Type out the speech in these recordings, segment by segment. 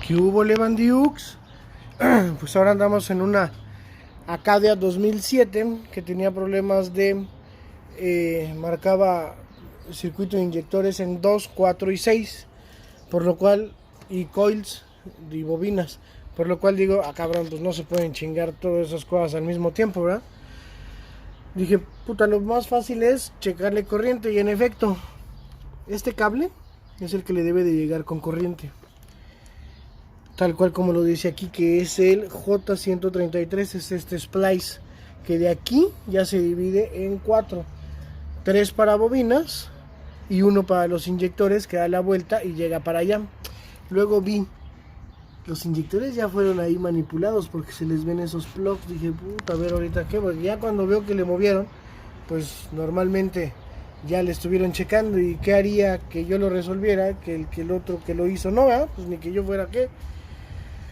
¿Qué hubo, Levandiux? Pues ahora andamos en una Acadia 2007 que tenía problemas de... marcaba circuito de inyectores en 2, 4 y 6, por lo cual, y coils y bobinas, por lo cual digo, cabrón, pues no se pueden chingar todas esas cosas al mismo tiempo, ¿verdad? Dije, puta, lo más fácil es checarle corriente, y en efecto, este cable es el que le debe de llegar con corriente. Tal cual como lo dice aquí, que es el J133, es este splice, que de aquí ya se divide en 4. 3 para bobinas y 1 para los inyectores, que da la vuelta y llega para allá. Luego vi, los inyectores ya fueron ahí manipulados porque se les ven esos plugs. Dije, puta, a ver ahorita qué, porque ya cuando veo que le movieron, pues normalmente ya le estuvieron checando, y qué haría que yo lo resolviera, que el otro que lo hizo no, ¿verdad? Pues ni que yo fuera qué.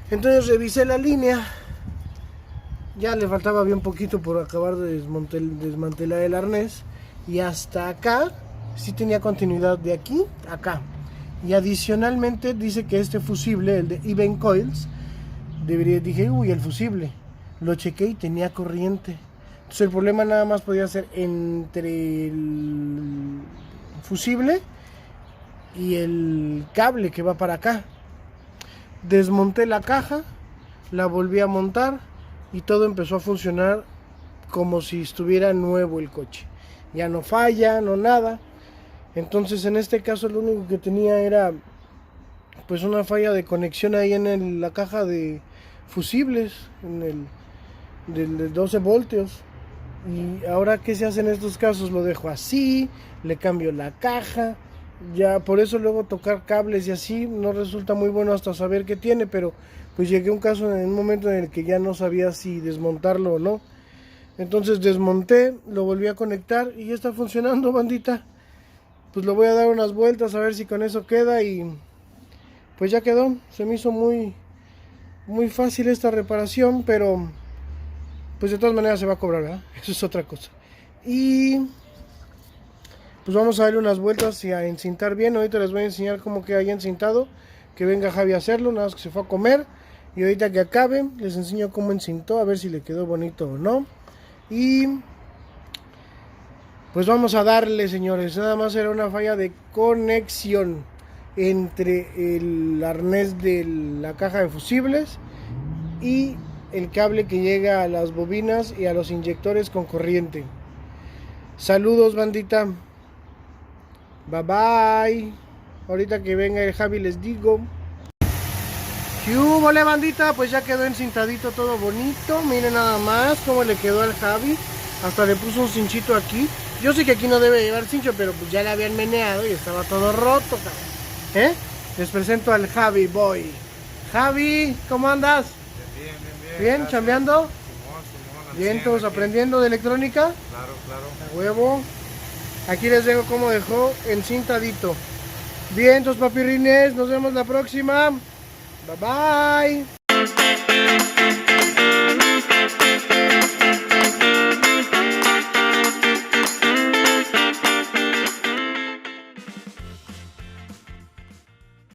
Entonces revisé la línea, ya le faltaba bien poquito por acabar de desmantelar el arnés, y hasta acá sí tenía continuidad de aquí a acá. Y adicionalmente dice que este fusible, el de Even Coils, dije, uy, el fusible, lo chequé y tenía corriente. Entonces el problema nada más podía ser entre el fusible y el cable que va para acá. Desmonté la caja, la volví a montar y todo empezó a funcionar como si estuviera nuevo el coche. Ya no falla, no nada. Entonces en este caso lo único que tenía era pues una falla de conexión ahí en la caja de fusibles, en el de 12 voltios. Y ahora, ¿qué se hace en estos casos? Lo dejo así, le cambio la caja. Ya por eso luego tocar cables y así no resulta muy bueno hasta saber qué tiene, pero pues llegué a un caso en un momento en el que ya no sabía si desmontarlo o no. Entonces desmonté, lo volví a conectar y ya está funcionando, bandita. Pues lo voy a dar unas vueltas a ver si con eso queda, y pues ya quedó. Se me hizo muy fácil esta reparación, pero pues de todas maneras se va a cobrar, ¿verdad? Eso es otra cosa. Y pues vamos a darle unas vueltas y a encintar bien. Ahorita les voy a enseñar cómo queda ya encintado, que venga Javi a hacerlo, nada más que se fue a comer. Y ahorita que acabe les enseño cómo encintó, a ver si le quedó bonito o no. Y pues vamos a darle, señores. Nada más era una falla de conexión entre el arnés de la caja de fusibles y el cable que llega a las bobinas y a los inyectores con corriente. Saludos, bandita. Bye bye. Ahorita que venga el Javi les digo. ¿Qué hubo, bandita? Pues ya quedó encintadito, todo bonito. Miren nada más cómo le quedó al Javi. Hasta le puso un cinchito aquí. Yo sé que aquí no debe llevar cincho, pero pues ya le habían meneado y estaba todo roto, cabrón. Les presento al Javi Boy. Javi, ¿cómo andas? Bien, chambeando. Bien, todos aprendiendo de electrónica. Claro. A huevo. Aquí les dejo cómo dejó encintadito. Bien, tus papirrines, nos vemos la próxima. Bye bye.